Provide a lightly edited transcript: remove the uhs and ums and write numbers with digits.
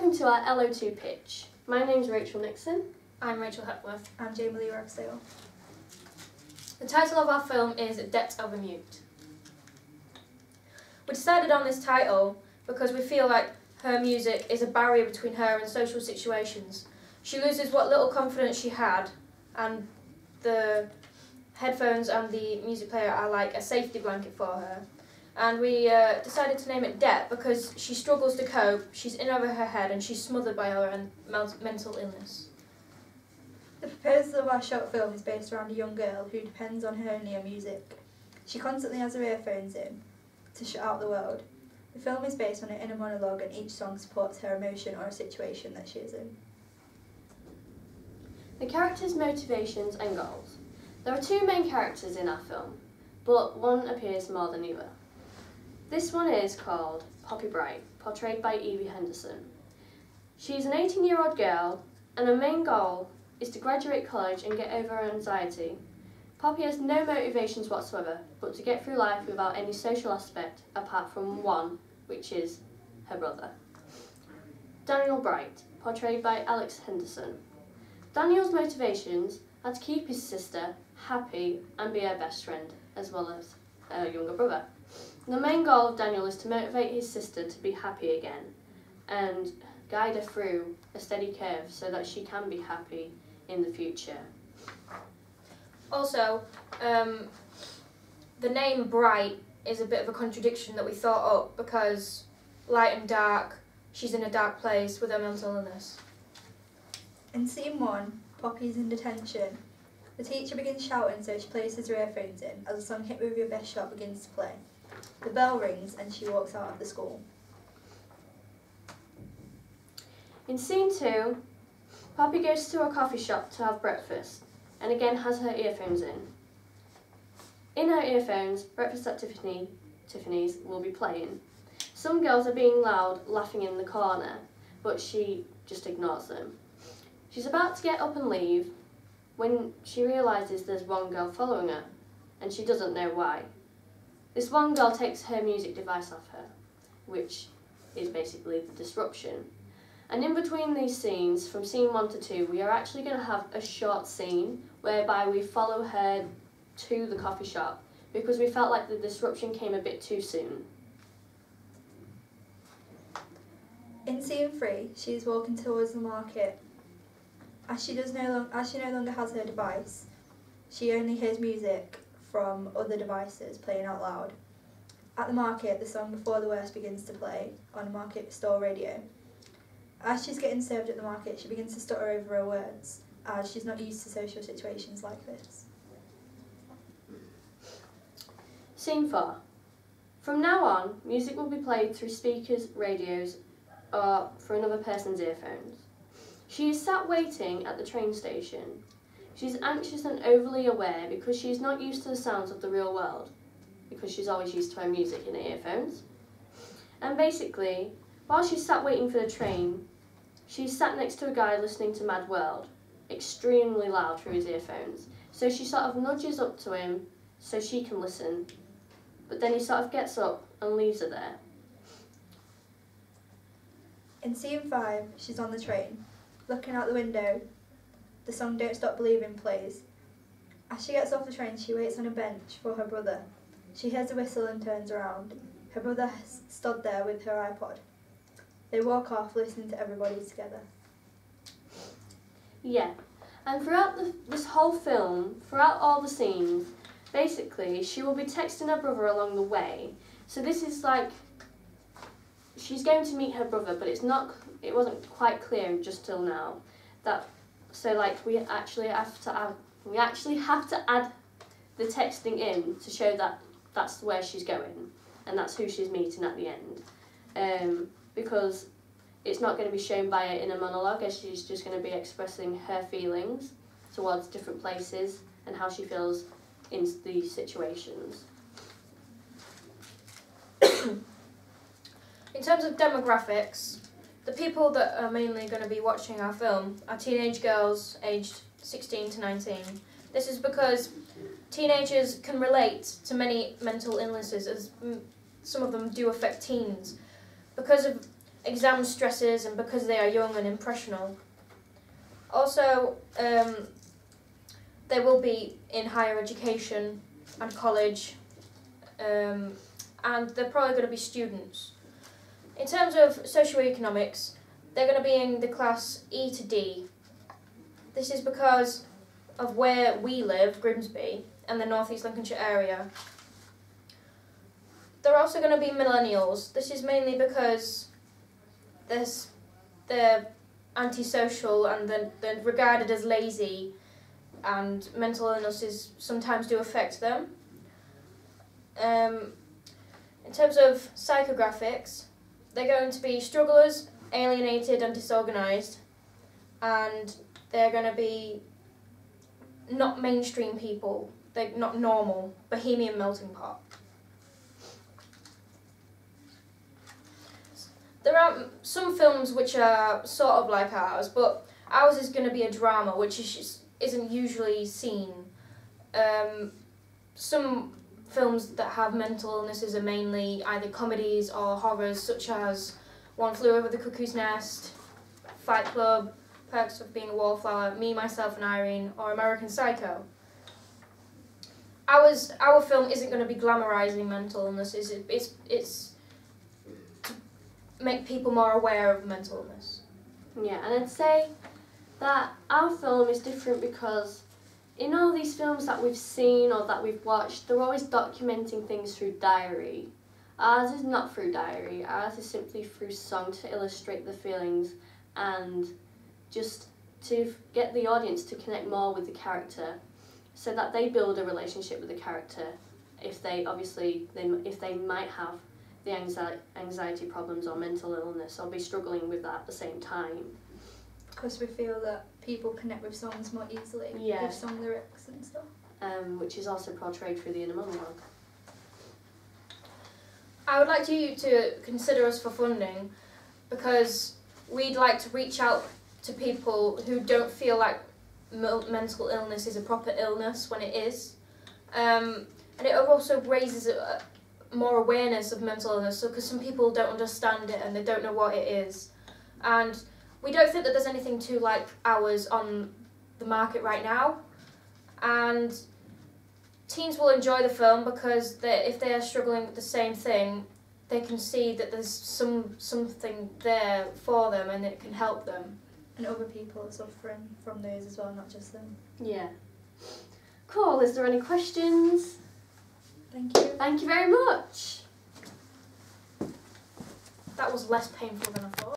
Welcome to our LO2 pitch. My name's Rachel Nixon. I'm Rachel Hepworth. I'm Jamie Lee Ragsdale. The title of our film is Debt of a Mute. We decided on this title because we feel like her music is a barrier between her and social situations. She loses what little confidence she had, and the headphones and the music player are like a safety blanket for her. And we decided to name it Debt because she struggles to cope, she's in over her head, and she's smothered by her own mental illness. The proposal of our short film is based around a young girl who depends on her only on music. She constantly has her earphones in to shut out the world. The film is based on her inner monologue, and each song supports her emotion or a situation that she is in. The characters' motivations and goals. There are two main characters in our film, but one appears more than the other. This one is called Poppy Bright, portrayed by Evie Henderson. She's an 18-year-old girl, and her main goal is to graduate college and get over her anxiety. Poppy has no motivations whatsoever, but to get through life without any social aspect apart from one, which is her brother. Daniel Bright, portrayed by Alex Henderson. Daniel's motivations are to keep his sister happy and be her best friend, as well as her younger brother. The main goal of Daniel is to motivate his sister to be happy again and guide her through a steady curve so that she can be happy in the future. Also, the name Bright is a bit of a contradiction that we thought up because light and dark, she's in a dark place with her mental illness. In scene 1, Poppy is in detention. The teacher begins shouting, so she places her earphones in as the song Hit Me With Your Best Shot begins to play. The bell rings and she walks out of the school. In scene 2, Poppy goes to a coffee shop to have breakfast and again has her earphones in. In her earphones, Breakfast at Tiffany's will be playing. Some girls are being loud, laughing in the corner, but she just ignores them. She's about to get up and leave when she realises there's one girl following her, and she doesn't know why. This one girl takes her music device off her, which is basically the disruption. And in between these scenes, from scene 1 to 2, we are actually going to have a short scene whereby we follow her to the coffee shop because we felt like the disruption came a bit too soon. In scene 3, she is walking towards the market. As she no longer has her device, she only hears music from other devices playing out loud. At the market, the song Before the Worst begins to play on a market store radio. As she's getting served at the market, she begins to stutter over her words, as she's not used to social situations like this. Scene 4. From now on, music will be played through speakers, radios, or for another person's earphones. She is sat waiting at the train station. She's anxious and overly aware because she is not used to the sounds of the real world, because she's always used to her music in her earphones. And basically, while she's sat waiting for the train, she's sat next to a guy listening to Mad World, extremely loud through his earphones. So she sort of nudges up to him so she can listen, but then he sort of gets up and leaves her there. In scene 5, she's on the train. Looking out the window, the song Don't Stop Believing plays. As she gets off the train, she waits on a bench for her brother. She hears a whistle and turns around. Her brother stood there with her iPod. They walk off, listening to everybody together. Yeah, and throughout this whole film, throughout all the scenes, basically she will be texting her brother along the way. So this is like, she's going to meet her brother, but it wasn't quite clear just till now. So like we actually have to add the texting in to show that that's where she's going and that's who she's meeting at the end. Because it's not going to be shown by her inner monologue, as she's just going to be expressing her feelings towards different places and how she feels in these situations. In terms of demographics, the people that are mainly going to be watching our film are teenage girls aged 16 to 19. This is because teenagers can relate to many mental illnesses, as some of them do affect teens. Because of exam stresses and because they are young and impressionable. Also, they will be in higher education and college, and they're probably going to be students. In terms of socioeconomics, they're going to be in the class E to D. This is because of where we live, Grimsby, and the North East Lincolnshire area. They're also going to be millennials. This is mainly because they're antisocial and they're regarded as lazy, and mental illnesses sometimes do affect them. In terms of psychographics, they're going to be strugglers, alienated and disorganised, and they're going to be not mainstream people. They're not normal, bohemian melting pot. There are some films which are sort of like ours, but ours is going to be a drama, which isn't usually seen. Some films that have mental illnesses are mainly either comedies or horrors, such as One Flew Over the Cuckoo's Nest, Fight Club, Perks of Being a Wallflower, Me, Myself and Irene, or American Psycho. Our film isn't going to be glamorising mental illnesses. It's to make people more aware of mental illness. Yeah, and I'd say that our film is different because in all these films that we've seen or that we've watched, they're always documenting things through diary. Ours is not through diary. Ours is simply through song to illustrate the feelings and just to get the audience to connect more with the character, so that they build a relationship with the character if they might have the anxiety problems or mental illness or be struggling with that at the same time. Because we feel that people connect with songs more easily, Yeah. with song lyrics and stuff. Which is also portrayed through the inner monologue. I would like you to consider us for funding, because we'd like to reach out to people who don't feel like mental illness is a proper illness when it is. And it also raises more awareness of mental illness, because some people don't understand it and they don't know what it is. And we don't think that there's anything too like ours on the market right now. And teens will enjoy the film because if they are struggling with the same thing, they can see that there's something there for them and it can help them. And other people are suffering from those as well, not just them. Yeah. Cool, is there any questions? Thank you. Thank you very much. That was less painful than I thought.